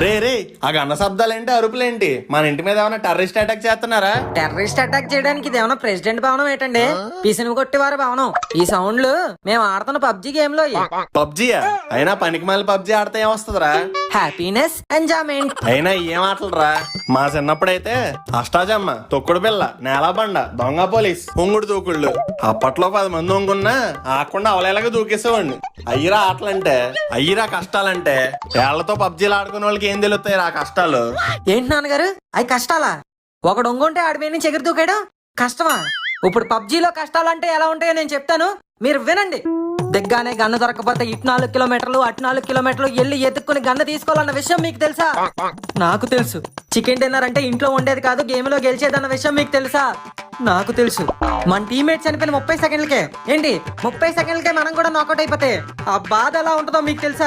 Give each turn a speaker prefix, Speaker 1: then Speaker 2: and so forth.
Speaker 1: రే రే ఆ గన్న శబ్దాలేంటి అరుపులేంటి మన ఇంటి మీద ఏమైనా టెర్రరిస్ట్ అటాక్ చేస్తున్నారా?
Speaker 2: టెర్రరిస్ట్ అటాక్ చేయడానికి ఇది ఏమైనా ప్రెసిడెంట్ భవనం ఏంటండి? పిసిని కొట్టేవారు భవనం. ఈ సౌండ్లు మేము ఆడుతున్న పబ్జి గేమ్ లో.
Speaker 1: పబ్జియా? అయినా పనికి మళ్ళీ పబ్జి ఆడితే ఏమొస్తుందిరా?
Speaker 2: Happiness, enjoyment.
Speaker 1: అయినా ఏం ఆటలురా? మా చిన్నప్పుడైతే అష్టాజమ్మ, తొక్కుడు బిళ్ళ, నేలబండ, దొంగ పోలీస్, ఉంగుడు దూకుళ్ళు. అప్పట్లో 10 మంది ఉంగున్నా ఆకుండా అవలేలాగా దూకేసేవాడిని. అయ్యిరా ఆటలంటే, అయ్యిరా కష్టాలంటే. ఏళ్లతో పబ్జీలు ఆడుకునే వాళ్ళకి ఏం తెలుస్తాయి ఆ కష్టాలు?
Speaker 2: ఏంటి నాన్నగారు అవి కష్టాలా? ఒక డొంగుంటే ఆడి మీద నుంచి ఎగురు దూకాడు కష్టమా? ఇప్పుడు పబ్జీలో కష్టాలంటే ఎలా ఉంటాయో నేను చెప్తాను, మీరు వినండి. దిగ్గానే గన్ను దొరకపోతే ఇటు 4 కిలోమీటర్లు అటు 4 కిలోమీటర్లు వెళ్ళి ఎత్తుక్కుని గన్ను తీసుకోవాలన్న విషయం మీకు తెలుసా? నాకు తెలుసు. చికెన్ డిన్నర్ అంటే ఇంట్లో ఉండేది కాదు, గేమ్ లో గెలిచేదన్న విషయం మీకు తెలుసా? నాకు తెలుసు. మన టీమ్మేట్ చనిపోయిన 30 సెకండ్లకే, ఏంటి 30 సెకండ్లకే మనం కూడా నాకౌట్ అయిపోతే ఆ బాధ ఎలా ఉంటుందో మీకు తెలుసా?